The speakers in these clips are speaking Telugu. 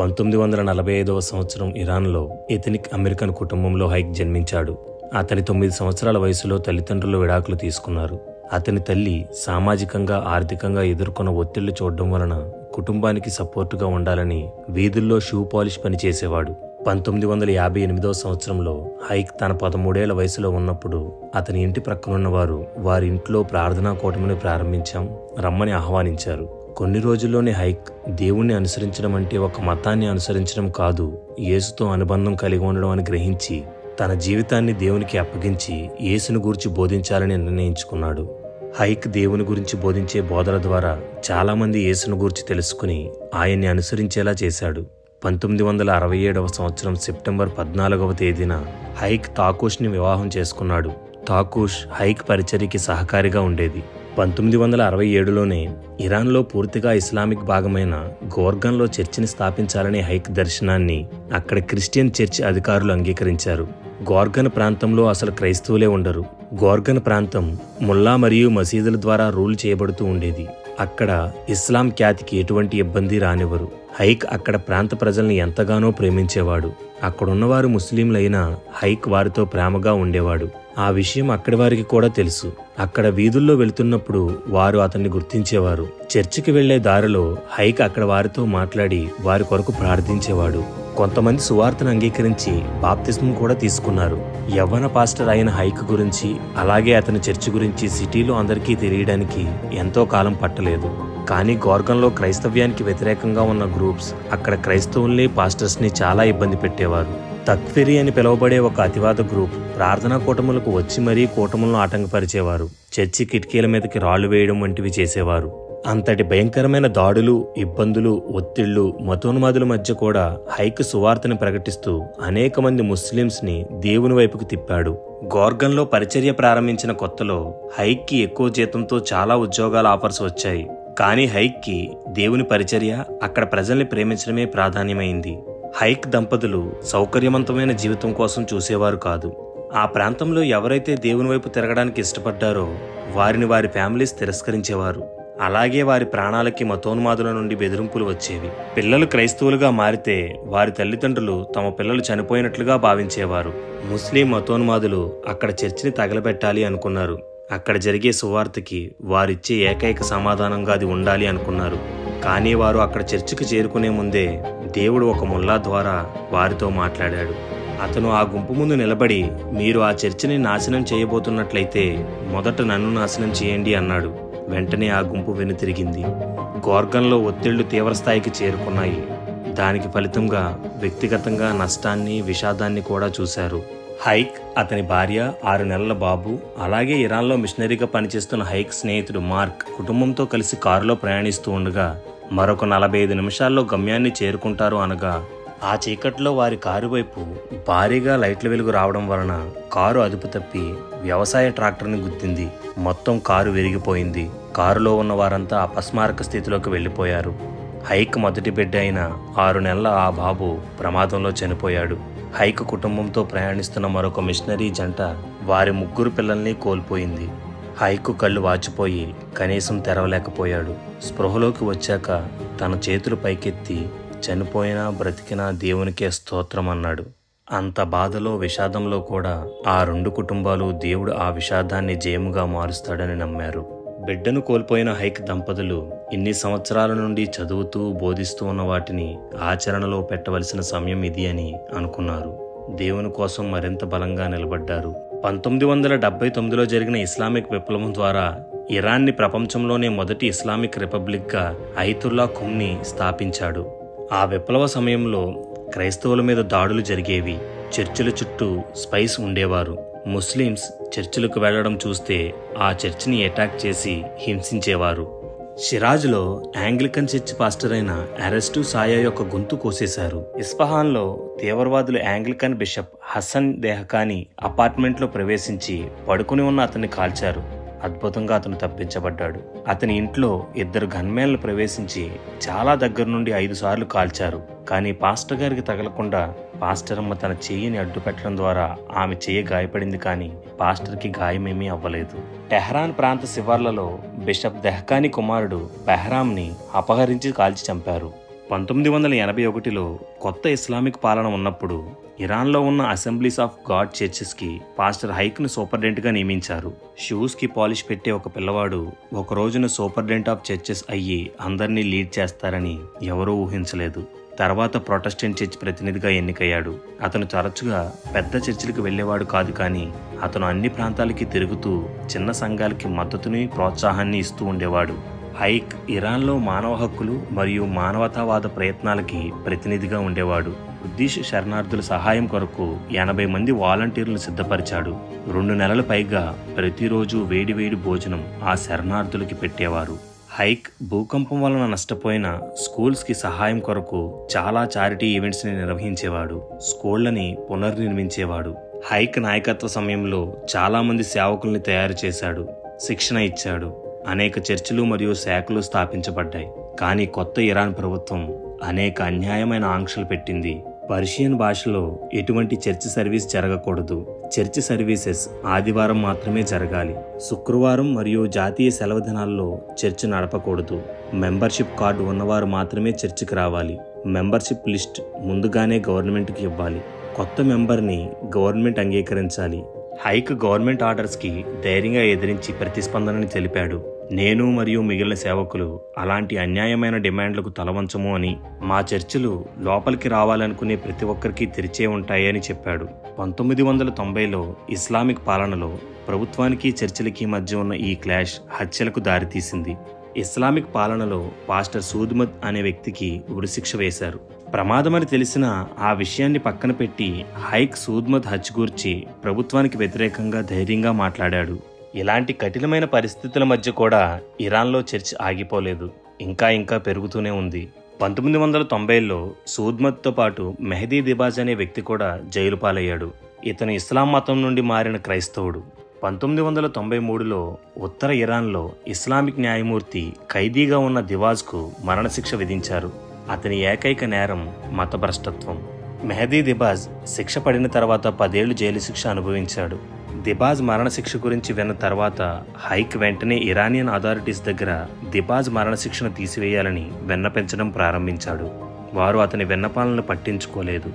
1945వ సంవత్సరం ఇరాన్లో ఎథనిక్ అమెరికన్ కుటుంబంలో హైక్ జన్మించాడు. అతని 9 సంవత్సరాల వయసులో తల్లిదండ్రులు విడాకులు తీసుకున్నారు. అతని తల్లి సామాజికంగా ఆర్థికంగా ఎదుర్కొన్న ఒత్తిళ్లు చూడడం వలన కుటుంబానికి సపోర్టుగా ఉండాలని వీధుల్లో షూ పాలిష్ పని చేసేవాడు. 1958వ సంవత్సరంలో హైక్ తన 13 ఏళ్ల వయసులో ఉన్నప్పుడు అతని ఇంటి ప్రక్కనున్న వారు వారి ఇంట్లో ప్రార్థనా కూటమిని ప్రారంభించాం రమ్మని ఆహ్వానించారు. కొన్ని రోజుల్లోనే హైక్ దేవుణ్ణి అనుసరించడం అంటే ఒక మతాన్ని అనుసరించడం కాదు, యేసుతో అనుబంధం కలిగి ఉండడం అని గ్రహించి తన జీవితాన్ని దేవునికి అప్పగించి యేసును గురించి బోధించాలని నిర్ణయించుకున్నాడు. హైక్ దేవుని గురించి బోధించే బోధల ద్వారా చాలామంది యేసును గురించి తెలుసుకుని ఆయన్ని అనుసరించేలా చేశాడు. 1967వ సంవత్సరం సెప్టెంబర్ 14వ తేదీన హైక్ తాకూష్ని వివాహం చేసుకున్నాడు. తాకూష్ హైక్ పరిచర్యకి సహకారిగా ఉండేది. 1967లోనే ఇరాన్లో పూర్తిగా ఇస్లామిక్ భాగమైన గోర్గన్లో చర్చిని స్థాపించాలనే హైక్ దర్శనాన్ని అక్కడ క్రిస్టియన్ చర్చ్ అధికారులు అంగీకరించారు. గోర్గన్ ప్రాంతంలో అసలు క్రైస్తవులే ఉండరు. గోర్గన్ ప్రాంతం ముల్లా మరియు మసీదుల ద్వారా రూల్ చేయబడుతూ ఉండేది. అక్కడ ఇస్లాం ఖ్యాతికి ఎటువంటి ఇబ్బంది రానివ్వరు. హైక్ అక్కడ ప్రాంత ప్రజల్ని ఎంతగానో ప్రేమించేవాడు. అక్కడున్నవారు ముస్లింలైనా హైక్ వారితో ప్రేమగా ఉండేవాడు. ఆ విషయం అక్కడి వారికి కూడా తెలుసు. అక్కడ వీధుల్లో వెళుతున్నప్పుడు వారు అతన్ని గుర్తించేవారు. చర్చికి వెళ్లే దారిలో హైక్ అక్కడ వారితో మాట్లాడి వారి కొరకు ప్రార్థించేవాడు. కొంతమంది సువార్తను అంగీకరించి బాప్తిస్మం కూడా తీసుకున్నారు. యవ్వన పాస్టర్ అయిన హైక్ గురించి అలాగే అతని చర్చి గురించి సిటీలో అందరికీ తెలియడానికి ఎంతో కాలం పట్టలేదు. కానీ గోర్గన్లో క్రైస్తవ్యానికి వ్యతిరేకంగా ఉన్న గ్రూప్స్ అక్కడ క్రైస్తవుల్ని పాస్టర్స్ని చాలా ఇబ్బంది పెట్టేవారు. తక్ఫిరీ అని పిలువబడే ఒక అతివాద గ్రూప్ ప్రార్థనా కూటములకు వచ్చి మరీ కూటములను ఆటంకపరిచేవారు. చర్చి కిటికీల మీదకి రాళ్లు వేయడం వంటివి చేసేవారు. అంతటి భయంకరమైన దాడులు, ఇబ్బందులు, ఒత్తిళ్లు, మతోన్మాదుల మధ్య కూడా హైక్ సువార్తని ప్రకటిస్తూ అనేక మంది ముస్లింస్ని దేవుని వైపుకు తిప్పాడు. గోర్గన్లో పరిచర్య ప్రారంభించిన కొత్తలో హైక్కి ఎక్కువ జీతంతో చాలా ఉద్యోగాల ఆఫర్స్ వచ్చాయి. కానీ హైక్కి దేవుని పరిచర్య, అక్కడ ప్రజల్ని ప్రేమించడమే ప్రాధాన్యమైంది. హైక్ దంపతులు సౌకర్యవంతమైన జీవితం కోసం చూసేవారు కాదు. ఆ ప్రాంతంలో ఎవరైతే దేవుని వైపు తిరగడానికి ఇష్టపడ్డారో వారిని వారి ఫ్యామిలీస్ తిరస్కరించేవారు. అలాగే వారి ప్రాణాలకి మతోన్మాదుల నుండి బెదిరింపులు వచ్చేవి. పిల్లలు క్రైస్తవులుగా మారితే వారి తల్లిదండ్రులు తమ పిల్లలు చనిపోయినట్లుగా భావించేవారు. ముస్లిం మతోన్మాదులు అక్కడ చర్చిని తగలబెట్టాలి అనుకున్నారు. అక్కడ జరిగే సువార్తకి వారిచ్చే ఏకైక సమాధానంగా అది ఉండాలి అనుకున్నారు. కానీ వారు అక్కడ చర్చికి చేరుకునే ముందే దేవుడు ఒక ముల్లా ద్వారా వారితో మాట్లాడాడు. అతను ఆ గుంపు ముందు నిలబడి, మీరు ఆ చర్చిని నాశనం చేయబోతున్నట్లయితే మొదట నన్ను నాశనం చేయండి అన్నాడు. వెంటనే ఆ గుంపు వెనుతిరిగింది. గోర్గన్లో ఒత్తిళ్లు తీవ్రస్థాయికి చేరుకున్నాయి. దానికి ఫలితంగా వ్యక్తిగతంగా నష్టాన్ని, విషాదాన్ని కూడా చూశారు. హైక్, అతని భార్య, 6 నెలల బాబు, అలాగే ఇరాన్లో మిషనరీగా పనిచేస్తున్న హైక్ స్నేహితుడు మార్క్ కుటుంబంతో కలిసి కారులో ప్రయాణిస్తూ ఉండగా మరొక 45 నిమిషాల్లో గమ్యాన్ని చేరుకుంటారు అనగా ఆ చీకట్లో వారి కారు వైపు భారీగా లైట్ల వెలుగు రావడం వలన కారు అదుపు తప్పి వ్యవసాయ ట్రాక్టర్ని గుద్దింది. మొత్తం కారు విరిగిపోయింది. కారులో ఉన్న వారంతా అపస్మారక స్థితిలోకి వెళ్లిపోయారు. హైక్ మొదటి బిడ్డ అయిన 6 నెలల ఆ బాబు ప్రమాదంలో చనిపోయాడు. హైక్ కుటుంబంతో ప్రయాణిస్తున్న మరొక మిషనరీ జంట వారి 3 పిల్లల్ని కోల్పోయింది. హైక్ కళ్ళు వాచిపోయి కనీసం తెరవలేకపోయాడు. స్పృహలోకి వచ్చాక తన చేతులు పైకెత్తి, చనిపోయినా బ్రతికినా దేవునికే స్తోత్రం అన్నాడు. అంత బాధలో, విషాదంలో కూడా ఆ 2 కుటుంబాలు దేవుడు ఆ విషాదాన్ని జయముగా మారుస్తాడని నమ్మారు. బిడ్డను కోల్పోయిన హైక్ దంపతులు ఇన్ని సంవత్సరాల నుండి చదువుతూ, బోధిస్తూ ఉన్న వాటిని ఆచరణలో పెట్టవలసిన సమయం ఇది అని అనుకున్నారు. దేవుని కోసం మరింత బలంగా నిలబడ్డారు. 1979లో జరిగిన ఇస్లామిక్ విప్లవం ద్వారా ఇరాన్ని ప్రపంచంలోనే మొదటి ఇస్లామిక్ రిపబ్లిక్గా అయతుల్లా ఖుమ్నీ స్థాపించాడు. ఆ విప్లవ సమయంలో క్రైస్తవుల మీద దాడులు జరిగేవి. చర్చిల చుట్టూ స్పైస్ ఉండేవారు. ముస్లిమ్స్ చర్చిలకు వెళ్లడం చూస్తే ఆ చర్చిని అటాక్ చేసి హింసించేవారు. షిరాజ్లో యాంగ్లికన్ చర్చ్ పాస్టర్ అయిన అరెస్టు సాయా యొక్క గొంతు కోసేశారు. ఇస్ఫహాన్లో తీవ్రవాదులు యాంగ్లికన్ బిషప్ హసన్ దెహకానీ అపార్ట్మెంట్లో ప్రవేశించి పడుకుని ఉన్న అతన్ని కాల్చారు. అద్భుతంగా అతను తప్పించబడ్డాడు. అతని ఇంట్లో 2 గన్మెన్లు ప్రవేశించి చాలా దగ్గర నుండి 5 సార్లు కాల్చారు. కానీ పాస్టర్ గారికి తగలకుండా పాస్టర్ అమ్మ తన చెయ్యిని అడ్డుపెట్టడం ద్వారా ఆమె చెయ్యి గాయపడింది. కానీ పాస్టర్కి గాయమేమీ అవ్వలేదు. టెహ్రాన్ ప్రాంత శివార్లలో బిషప్ దెహకానీ కుమారుడు బెహ్రామ్ని అపహరించి కాల్చి చంపారు. 1981లో కొత్త ఇస్లామిక్ పాలన ఉన్నప్పుడు ఇరాన్లో ఉన్న అసెంబ్లీస్ ఆఫ్ గాడ్ చర్చెస్కి పాస్టర్ హైక్ను సూపరింటెండెంట్గా నియమించారు. షూస్కి పాలిష్ పెట్టే ఒక పిల్లవాడు ఒక రోజున సూపరింటెండెంట్ ఆఫ్ చర్చెస్ అయ్యి అందరినీ లీడ్ చేస్తారని ఎవరూ ఊహించలేదు. తర్వాత ప్రొటెస్టెంట్ చర్చ్ ప్రతినిధిగా ఎన్నికయ్యాడు. అతను తరచుగా పెద్ద చర్చిలకు వెళ్లేవాడు కాదు, కానీ అతను అన్ని ప్రాంతాలకి తిరుగుతూ చిన్న సంఘాలకి మద్దతుని ప్రోత్సాహాన్ని ఇస్తూ ఉండేవాడు. హైక్ ఇరాన్లో మానవ హక్కులు మరియు మానవతావాద ప్రయత్నాలకి ప్రతినిధిగా ఉండేవాడు. కుర్దిష్ శరణార్థుల సహాయం కొరకు 80 మంది వాలంటీర్లను సిద్ధపరిచాడు. 2 నెలల పైగా ప్రతిరోజు వేడివేడి భోజనం ఆ శరణార్థులకి పెట్టేవారు. హైక్ భూకంపం వలన నష్టపోయిన స్కూల్స్కి సహాయం కొరకు చాలా చారిటీ ఈవెంట్స్ని నిర్వహించేవాడు. స్కూళ్లని పునర్నిర్మించేవాడు. హైక్ నాయకత్వ సమయంలో చాలామంది సేవకుల్ని తయారు చేశాడు, శిక్షణ ఇచ్చాడు. అనేక చర్చిలు మరియు శాఖలు స్థాపించబడ్డాయి. కానీ కొత్త ఇరాన్ ప్రభుత్వం అనేక అన్యాయమైన ఆంక్షలు పెట్టింది. పర్షియన్ భాషలో ఎటువంటి చర్చ్ సర్వీస్ జరగకూడదు. చర్చ్ సర్వీసెస్ ఆదివారం మాత్రమే జరగాలి. శుక్రవారం మరియు జాతీయ సెలవు దినాల్లో చర్చ్ నడపకూడదు. మెంబర్షిప్ కార్డు ఉన్నవారు మాత్రమే చర్చికి రావాలి. మెంబర్షిప్ లిస్ట్ ముందుగానే గవర్నమెంట్కి ఇవ్వాలి. కొత్త మెంబర్ని గవర్నమెంట్ అంగీకరించాలి. హైక్ గవర్నమెంట్ ఆర్డర్స్కి ధైర్యంగా ఎదిరించి ప్రతిస్పందనని తెలిపాడు. నేను మరియు మిగిలిన సేవకులు అలాంటి అన్యాయమైన డిమాండ్లకు తలవంచము అని, మా చర్చిలు లోపలికి రావాలనుకునే ప్రతి ఒక్కరికి తెరిచే ఉంటాయి అని చెప్పాడు. 1990లో ఇస్లామిక్ పాలనలో ప్రభుత్వానికి చర్చిలకి మధ్య ఉన్న ఈ క్లాష్ హత్యలకు దారితీసింది. ఇస్లామిక్ పాలనలో పాస్టర్ సూద్మద్ అనే వ్యక్తికి ఉరిశిక్ష వేశారు. ప్రమాదమని తెలిసిన ఆ విషయాన్ని పక్కన పెట్టి హైక్ సూద్మద్ హత్య గూర్చి ప్రభుత్వానికి వ్యతిరేకంగా ధైర్యంగా మాట్లాడాడు. ఇలాంటి కఠినమైన పరిస్థితుల మధ్య కూడా ఇరాన్లో చర్చ్ ఆగిపోలేదు, ఇంకా పెరుగుతూనే ఉంది. 1990లో సూద్మద్తో పాటు మెహదీ దిబాజ్ అనే వ్యక్తి కూడా జైలు పాలయ్యాడు. ఇతను ఇస్లాం మతం నుండి మారిన క్రైస్తవుడు. 1993లో ఉత్తర ఇరాన్లో ఇస్లామిక్ న్యాయమూర్తి ఖైదీగా ఉన్న దిబాజ్కు మరణశిక్ష విధించారు. అతని ఏకైక నేరం మతభ్రష్టత్వం. మెహదీ దిబాజ్ శిక్ష పడిన తర్వాత 10 ఏళ్లు జైలు శిక్ష అనుభవించాడు. దిబాజ్ మరణశిక్ష గురించి విన్న తర్వాత హైక్ వెంటనే ఇరానియన్ అథారిటీస్ దగ్గర దిబాజ్ మరణశిక్షను తీసివేయాలని విన్నపించడం ప్రారంభించాడు. వారు అతని విన్నపాలను పట్టించుకోలేదు.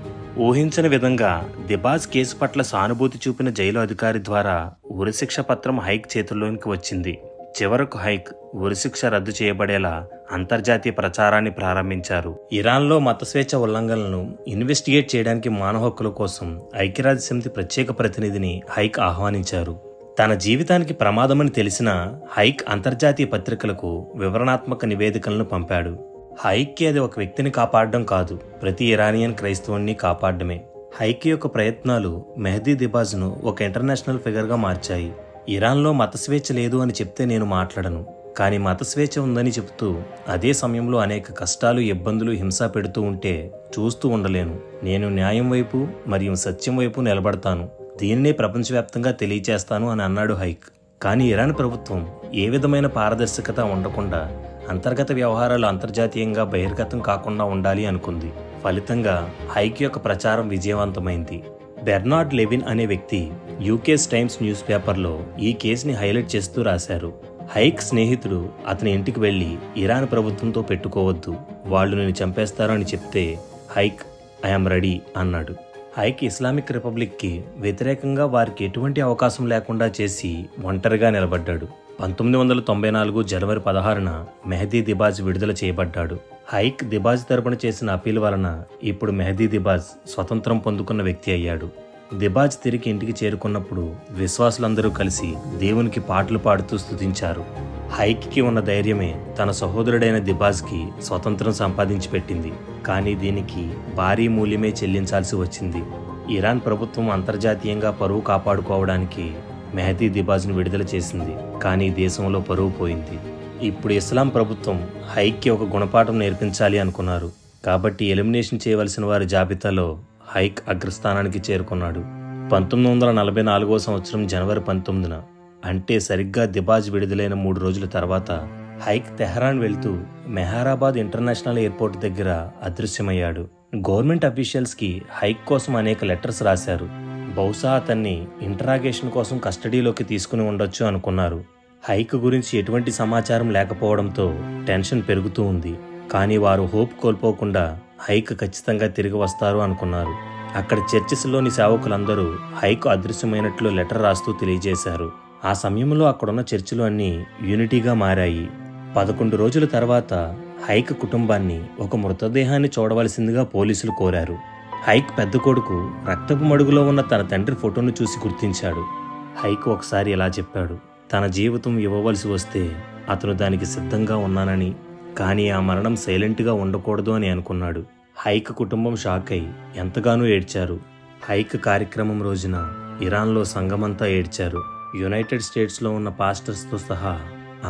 ఊహించని విధంగా దిబాజ్ కేసు పట్ల సానుభూతి చూపిన జైలు అధికారి ద్వారా ఉరిశిక్ష పత్రం హైక్ చేతుల్లోనికి వచ్చింది. చివరకు హైక్ ఉరిశిక్ష రద్దు చేయబడేలా అంతర్జాతీయ ప్రచారాన్ని ప్రారంభించారు. ఇరాన్లో మత స్వేచ్ఛ ఉల్లంఘనలను ఇన్వెస్టిగేట్ చేయడానికి మానవ హక్కుల కోసం ఐక్యరాజ్యసమితి ప్రత్యేక ప్రతినిధిని హైక్ ఆహ్వానించారు. తన జీవితానికి ప్రమాదమని తెలిసిన హైక్ అంతర్జాతీయ పత్రికలకు వివరణాత్మక నివేదికలను పంపాడు. హైక్కి అది ఒక వ్యక్తిని కాపాడడం కాదు, ప్రతి ఇరానియన్ క్రైస్తవుణ్ణి కాపాడడమే. హైక్ యొక్క ప్రయత్నాలు మెహదీ దిబాజ్ను ఒక ఇంటర్నేషనల్ ఫిగర్గా మార్చాయి. ఇరాన్లో మత స్వేచ్ఛ లేదు అని చెప్తే నేను మాట్లాడను, కానీ మత స్వేచ్ఛ ఉందని చెబుతూ అదే సమయంలో అనేక కష్టాలు, ఇబ్బందులు, హింస పెడుతూ ఉంటే చూస్తూ ఉండలేను. నేను న్యాయం వైపు మరియు సత్యం వైపు నిలబడతాను, దీనినే ప్రపంచవ్యాప్తంగా తెలియచేస్తాను అని అన్నాడు హైక్. కానీ ఇరాన్ ప్రభుత్వం ఏ విధమైన పారదర్శకత ఉండకుండా అంతర్గత వ్యవహారాలు అంతర్జాతీయంగా బహిర్గతం కాకుండా ఉండాలి అనుకుంది. ఫలితంగా హైక్ యొక్క ప్రచారం విజయవంతమైంది. బెర్నార్డ్ లెవిన్ అనే వ్యక్తి యూకేస్ టైమ్స్ న్యూస్ పేపర్లో ఈ కేసుని హైలైట్ చేస్తూ రాశారు. హైక్ స్నేహితుడు అతని ఇంటికి వెళ్లి ఇరాన్ ప్రభుత్వంతో పెట్టుకోవద్దు, వాళ్ళు నేను చంపేస్తారు అని చెప్తే హైక్ ఐఎమ్ రెడీ అన్నాడు. హైక్ ఇస్లామిక్ రిపబ్లిక్కి వ్యతిరేకంగా వారికి ఎటువంటి అవకాశం లేకుండా చేసి ఒంటరిగా నిలబడ్డాడు. 1994 జనవరి 16న మెహదీ దిబాజ్ విడుదల చేయబడ్డాడు. హైక్ దిబాజ్ తరపున చేసిన అప్పీల్ వలన ఇప్పుడు మెహదీ దిబాజ్ స్వతంత్రం పొందుకున్న వ్యక్తి అయ్యాడు. దిబాజ్ తిరిగి ఇంటికి చేరుకున్నప్పుడు విశ్వాసులందరూ కలిసి దేవునికి పాటలు పాడుతూ స్తుతించారు. హైక్కి ఉన్న ధైర్యమే తన సహోదరుడైన దిబాజ్కి స్వతంత్రం సంపాదించి పెట్టింది. కానీ దీనికి భారీ మూల్యమే చెల్లించాల్సి వచ్చింది. ఇరాన్ ప్రభుత్వం అంతర్జాతీయంగా పరువు కాపాడుకోవడానికి మెహదీ దిబాజ్ను విడుదల చేసింది, కానీ దేశంలో పరువు పోయింది. ఇప్పుడు ఇస్లాం ప్రభుత్వం హైక్కి ఒక గుణపాఠం నేర్పించాలి అనుకున్నారు. కాబట్టి ఎలిమినేషన్ చేయవలసిన వారి జాబితాలో హైక్ అగ్రస్థానానికి చేరుకున్నాడు. 1944 సంవత్సరం జనవరి 19న, అంటే సరిగ్గా దిబాజ్ విడుదలైన 3 రోజుల తర్వాత హైక్ తెహరాన్ వెళ్తూ మెహరాబాద్ ఇంటర్నేషనల్ ఎయిర్పోర్ట్ దగ్గర అదృశ్యమయ్యాడు. గవర్నమెంట్ అఫీషియల్స్కి హైక్ కోసం అనేక లెటర్స్ రాశారు. బహుశా అతన్ని ఇంటరాగేషన్ కోసం కస్టడీలోకి తీసుకుని ఉండొచ్చు అనుకున్నారు. హైక్ గురించి ఎటువంటి సమాచారం లేకపోవడంతో టెన్షన్ పెరుగుతూ ఉంది. కానీ వారు హోప్ కోల్పోకుండా హైక్ ఖచ్చితంగా తిరిగి వస్తారు అనుకున్నారు. అక్కడ చర్చిస్లోని సేవకులందరూ హైక్ అదృశ్యమైనట్లు లెటర్ రాస్తూ తెలియజేశారు. ఆ సమయంలో అక్కడున్న చర్చిలు అన్నీ యూనిటీగా మారాయి. 11 రోజుల తర్వాత హైక్ కుటుంబాన్ని ఒక మృతదేహాన్ని చూడవలసిందిగా పోలీసులు కోరారు. హైక్ పెద్ద కొడుకు రక్తపు మడుగులో ఉన్న తన తండ్రి ఫోటోను చూసి గుర్తించాడు. హైక్ ఒకసారి ఇలా చెప్పాడు, తన జీవితం ఇవ్వవలసి వస్తే అతను దానికి సిద్ధంగా ఉన్నానని, కానీ ఆ మరణం సైలెంట్గా ఉండకూడదు అని అనుకున్నాడు. హైక్ కుటుంబం షాక్ అయి ఎంతగానో ఏడ్చారు. హైక్ కార్యక్రమం రోజున ఇరాన్లో సంఘమంతా ఏడ్చారు. యునైటెడ్ స్టేట్స్లో ఉన్న పాస్టర్స్తో సహా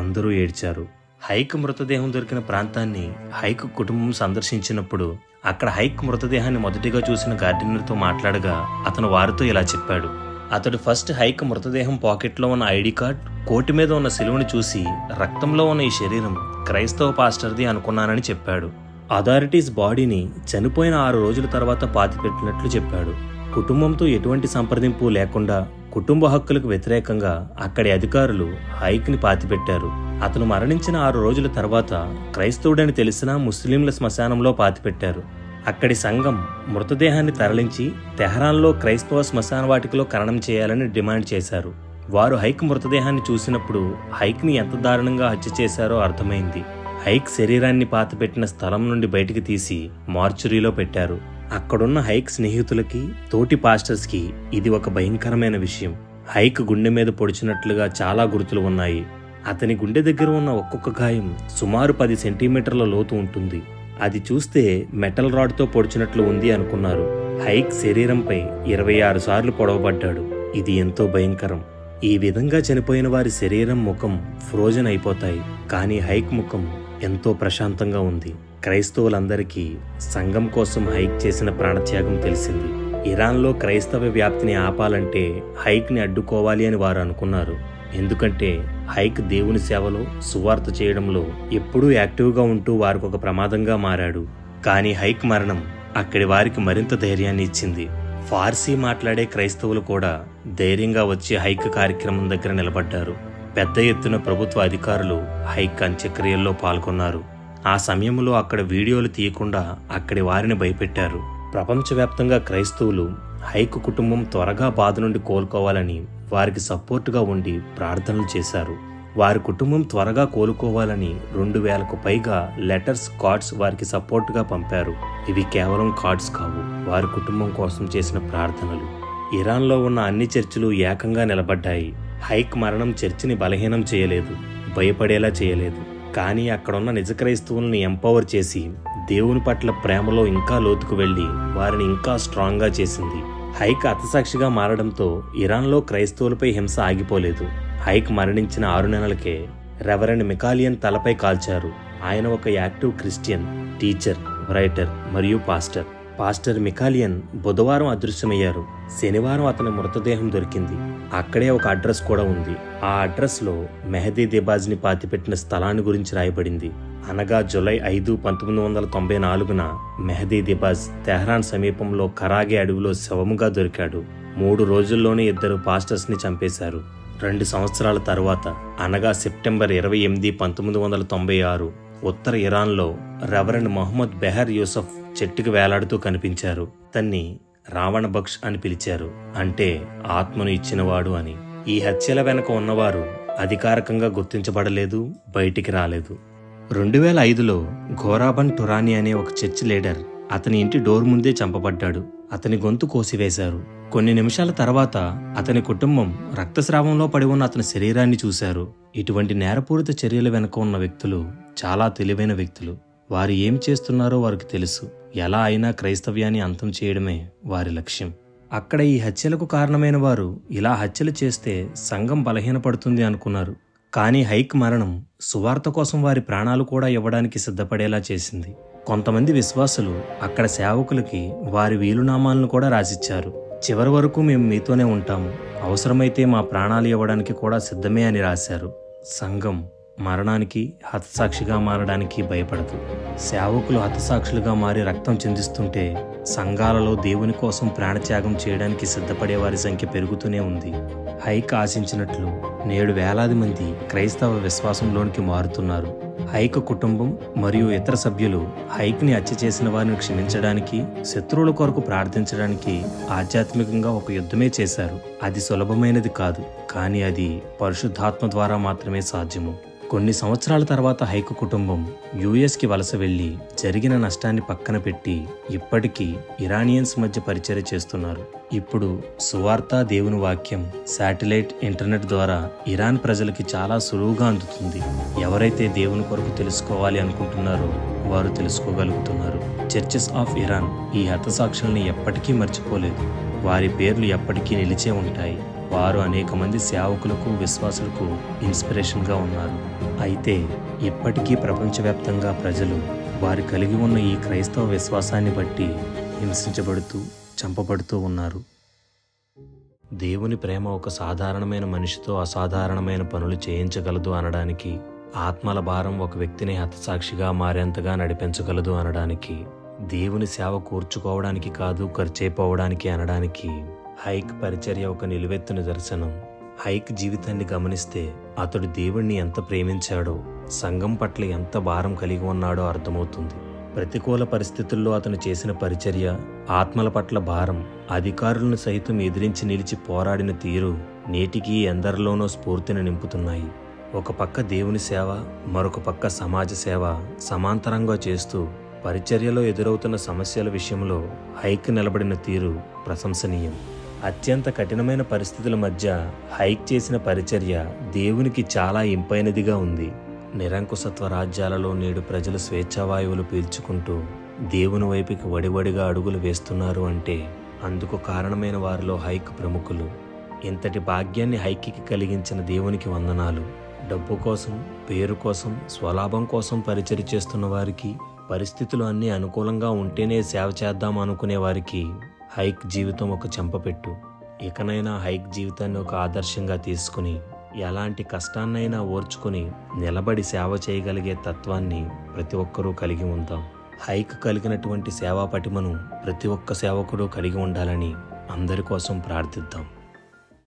అందరూ ఏడ్చారు. హైక్ మృతదేహం దొరికిన ప్రాంతాన్ని హైక్ కుటుంబం సందర్శించినప్పుడు అక్కడ హైక్ మృతదేహాన్ని మొదటిగా చూసిన గార్డెనర్తో మాట్లాడగా అతను వారితో ఇలా చెప్పాడు. అతడు ఫస్ట్ హైక్ మృతదేహం పాకెట్లో ఉన్న ఐడి కార్డ్, కోటి మీద ఉన్న సిలువని చూసి రక్తంలో ఉన్న ఈ శరీరం క్రైస్తవ పాస్టర్ది అనుకున్నానని చెప్పాడు. అథారిటీస్ బాడీని చనిపోయిన 6 రోజుల తర్వాత పాతిపెట్టినట్లు చెప్పాడు. కుటుంబంతో ఎటువంటి సంప్రదింపు లేకుండా కుటుంబ హక్కులకు వ్యతిరేకంగా అక్కడి అధికారులు హైక్ని పాతిపెట్టారు. అతను మరణించిన 6 రోజుల తర్వాత క్రైస్తవుడని తెలిసినా ముస్లింల శ్మశానంలో పాతిపెట్టారు. అక్కడి సంఘం మృతదేహాన్ని తరలించి తెహరాన్లో క్రైస్తవ శ్మశాన వాటికలో ఖననం చేయాలని డిమాండ్ చేశారు. వారు హైక్ మృతదేహాన్ని చూసినప్పుడు హైక్ని ఎంత దారుణంగా హత్య చేశారో అర్థమైంది. హైక్ శరీరాన్ని పాతిపెట్టిన స్థలం నుండి బయటికి తీసి మార్చురీలో పెట్టారు. అక్కడున్న హైక్ స్నేహితులకి, తోటి పాస్టర్స్కి ఇది ఒక భయంకరమైన విషయం. హైక్ గుండె మీద పొడిచినట్లుగా చాలా గుర్తులు ఉన్నాయి. అతని గుండె దగ్గర ఉన్న ఒక్కొక్క గాయం సుమారు 10 సెంటీమీటర్ల లోతు ఉంటుంది. అది చూస్తే మెటల్ రాడ్తో పొడిచినట్లు ఉంది అనుకున్నారు. హైక్ శరీరంపై 26 సార్లు పొడవబడ్డాడు. ఇది ఎంతో భయంకరం. ఈ విధంగా చనిపోయిన వారి శరీరం, ముఖం ఫ్రోజన్ అయిపోతాయి. కానీ హైక్ ముఖం ఎంతో ప్రశాంతంగా ఉంది. క్రైస్తవులందరికీ సంఘం కోసం హైక్ చేసిన ప్రాణత్యాగం తెలిసింది. ఇరాన్లో క్రైస్తవ వ్యాప్తిని ఆపాలంటే హైక్ని అడ్డుకోవాలి అని వారు అనుకున్నారు. ఎందుకంటే హైక్ దేవుని సేవలో, సువార్త చేయడంలో ఎప్పుడూ యాక్టివ్గా ఉంటూ వారికి ఒక ప్రమాదంగా మారాడు. కానీ హైక్ మరణం అక్కడి వారికి మరింత ధైర్యాన్ని ఇచ్చింది. ఫార్సీ మాట్లాడే క్రైస్తవులు కూడా ధైర్యంగా వచ్చి హైక్ కార్యక్రమం దగ్గర నిలబడ్డారు. పెద్ద ఎత్తున ప్రభుత్వ అధికారులు హైక్ అంత్యక్రియల్లో పాల్గొన్నారు. ఆ సమయంలో అక్కడ వీడియోలు తీయకుండా అక్కడి వారిని భయపెట్టారు. ప్రపంచవ్యాప్తంగా క్రైస్తవులు హైక్ కుటుంబం త్వరగా బాధ నుండి కోలుకోవాలని వారికి సపోర్టుగా ఉండి ప్రార్థనలు చేశారు. వారి కుటుంబం త్వరగా కోలుకోవాలని 2000కు పైగా లెటర్స్, కార్డ్స్ వారికి సపోర్టుగా పంపారు. ఇవి కేవలం కార్డ్స్ కావు, వారి కుటుంబం కోసం చేసిన ప్రార్థనలు. ఇరాన్లో ఉన్న అన్ని చర్చిలు ఏకంగా నిలబడ్డాయి. హైక్ మరణం చర్చిని బలహీనం చేయలేదు, భయపడేలా చేయలేదు. కానీ అక్కడున్న నిజ క్రైస్తవుల్ని ఎంపవర్ చేసి దేవుని పట్ల ప్రేమలో ఇంకా లోతుకు వెళ్లి వారిని ఇంకా స్ట్రాంగ్గా చేసింది. హైక్ హతసాక్షిగా మారడంతో ఇరాన్లో క్రైస్తవులపై హింస ఆగిపోలేదు. హైక్ మరణించిన 6 నెలలకే రెవరెండ్ మికాలియన్ తలపై కాల్చారు. ఆయన ఒక యాక్టివ్ క్రిస్టియన్, టీచర్, రైటర్ మరియు పాస్టర్. పాస్టర్ మికాలియన్ బుధవారం అదృశ్యమయ్యారు. శనివారం అతని మృతదేహం దొరికింది. అక్కడే ఒక అడ్రస్ కూడా ఉంది. ఆ అడ్రస్లో మెహదీ దిబాజ్ని పాతిపెట్టిన స్థలాన్ని గురించి రాయబడింది. అనగా జూలై 5, 1994న మెహదీ దిబాజ్ తెహరాన్ సమీపంలో కరాగే అడవిలో శవముగా దొరికాడు. 3 రోజుల్లోనే 2 పాస్టర్స్ని చంపేశారు. 2 సంవత్సరాల తర్వాత అనగా సెప్టెంబర్ 28, 1996 ఉత్తర ఇరాన్లో రెవరెండ్ మొహమ్మద్ బెహర్ యూసఫ్ చెట్టుకు వేలాడుతూ కనిపించారు. అతన్ని రావణ బక్ష్ అని పిలిచారు, అంటే ఆత్మను ఇచ్చినవాడు అని. ఈ హత్యల వెనక ఉన్నవారు అధికారికంగా గుర్తించబడలేదు, బయటికి రాలేదు. 2005లో ఘోరాబన్ టురానీ అనే ఒక చర్చ్ లీడర్ అతని ఇంటి డోర్ ముందే చంపబడ్డాడు. అతని గొంతు కోసివేశారు. కొన్ని నిమిషాల తర్వాత అతని కుటుంబం రక్తస్రావంలో పడి ఉన్న అతని శరీరాన్ని చూశారు. ఇటువంటి నేరపూరిత చర్యల వెనుక ఉన్న వ్యక్తులు చాలా తెలివైన వ్యక్తులు. వారు ఏం చేస్తున్నారో వారికి తెలుసు. ఎలా అయినా క్రైస్తవ్యాన్ని అంతం చేయడమే వారి లక్ష్యం. అక్కడ ఈ హత్యలకు కారణమైన వారు ఇలా హత్యలు చేస్తే సంఘం బలహీనపడుతుంది అనుకున్నారు. కానీ హైక్ మరణం సువార్త కోసం వారి ప్రాణాలు కూడా ఇవ్వడానికి సిద్ధపడేలా చేసింది. కొంతమంది విశ్వాసులు అక్కడ సేవకులకి వారి వీలునామాలను కూడా రాసిచ్చారు. చివరి వరకు మేము మీతోనే ఉంటాము, అవసరమైతే మా ప్రాణాలు ఇవ్వడానికి కూడా సిద్ధమే అని రాశారు. సంఘం మరణానికి, హతసాక్షిగా మారడానికి భయపడదు. సేవకులు హతసాక్షులుగా మారి రక్తం చిందిస్తుంటే సంఘాలలో దేవుని కోసం ప్రాణత్యాగం చేయడానికి సిద్ధపడే వారి సంఖ్య పెరుగుతూనే ఉంది. హైక్ ఆశించినట్లు నేడు వేలాది మంది క్రైస్తవ విశ్వాసంలోనికి మారుతున్నారు. హైక్ కుటుంబం మరియు ఇతర సభ్యులు హైక్ని హత్య చేసిన వారిని క్షమించడానికి, శత్రువుల కొరకు ప్రార్థించడానికి ఆధ్యాత్మికంగా ఒక యుద్ధమే చేశారు. అది సులభమైనది కాదు, కానీ అది పరిశుద్ధాత్మ ద్వారా మాత్రమే సాధ్యము. కొన్ని సంవత్సరాల తర్వాత హైక్ కుటుంబం యుఎస్కి వలస వెళ్లి జరిగిన నష్టాన్ని పక్కన పెట్టి ఇప్పటికీ ఇరానియన్స్ మధ్య పరిచర్య చేస్తున్నారు. ఇప్పుడు సువార్త, దేవుని వాక్యం శాటిలైట్ ఇంటర్నెట్ ద్వారా ఇరాన్ ప్రజలకి చాలా సులువుగా అందుతుంది. ఎవరైతే దేవుని కొరకు తెలుసుకోవాలి అనుకుంటున్నారో వారు తెలుసుకోగలుగుతున్నారు. చర్చెస్ ఆఫ్ ఇరాన్ ఈ హతసాక్షుల్ని ఎప్పటికీ మర్చిపోలేదు. వారి పేర్లు ఎప్పటికీ నిలిచే ఉంటాయి. వారు అనేక మంది సేవకులకు, విశ్వాసులకు ఇన్స్పిరేషన్గా ఉన్నారు. అయితే ఇప్పటికీ ప్రపంచవ్యాప్తంగా ప్రజలు వారు కలిగి ఉన్న ఈ క్రైస్తవ విశ్వాసాన్ని బట్టి హింసించబడుతూ, చంపబడుతూ ఉన్నారు. దేవుని ప్రేమ ఒక సాధారణమైన మనిషితో అసాధారణమైన పనులు చేయించగలదు అనడానికి, ఆత్మల భారం ఒక వ్యక్తిని హతసాక్షిగా మారేంతగా నడిపించగలదు అనడానికి, దేవుని సేవ కూర్చుకోవడానికి కాదు ఖర్చైపోవడానికి అనడానికి హైక్ పరిచర్య ఒక నిలువెత్తు నిదర్శనం. హైక్ జీవితాన్ని గమనిస్తే అతడు దేవుణ్ణి ఎంత ప్రేమించాడో, సంఘం పట్ల ఎంత భారం కలిగి ఉన్నాడో అర్థమవుతుంది. ప్రతికూల పరిస్థితుల్లో అతను చేసిన పరిచర్య, ఆత్మల పట్ల భారం, అధికారులను సైతం ఎదిరించి నిలిచి పోరాడిన తీరు నేటికీ ఎందరిలోనో స్ఫూర్తిని నింపుతున్నాయి. ఒక పక్క దేవుని సేవ, మరొక పక్క సమాజ సేవ సమాంతరంగా చేస్తూ పరిచర్యలో ఎదురవుతున్న సమస్యల విషయంలో హైక్ నిలబడిన తీరు ప్రశంసనీయం. అత్యంత కఠినమైన పరిస్థితుల మధ్య హైక్ చేసిన పరిచర్య దేవునికి చాలా ఇంపైనదిగా ఉంది. నిరంకుశత్వ రాజ్యాలలో నేడు ప్రజలు స్వేచ్ఛావాయువులు పీల్చుకుంటూ దేవుని వైపుకి వడివడిగా అడుగులు వేస్తున్నారు అంటే అందుకు కారణమైన వారిలో హైక్ ప్రముఖులు. ఇంతటి భాగ్యాన్ని హైక్కి కలిగించిన దేవునికి వందనాలు. డబ్బు కోసం, పేరు కోసం, స్వలాభం కోసం పరిచర్య చేస్తున్న వారికి, పరిస్థితులు అన్నీ అనుకూలంగా ఉంటేనే సేవ చేద్దాం అనుకునే వారికి హైక్ జీవితం ఒక చెంపపెట్టు. ఇకనైనా హైక్ జీవితాన్ని ఒక ఆదర్శంగా తీసుకుని ఎలాంటి కష్టాన్నైనా ఓర్చుకుని నిలబడి సేవ చేయగలిగే తత్వాన్ని ప్రతి ఒక్కరూ కలిగి ఉందాం. హైక్ కలిగినటువంటి సేవా పటిమను ప్రతి ఒక్క సేవకుడు కలిగి ఉండాలని అందరి కోసం ప్రార్థిద్దాం.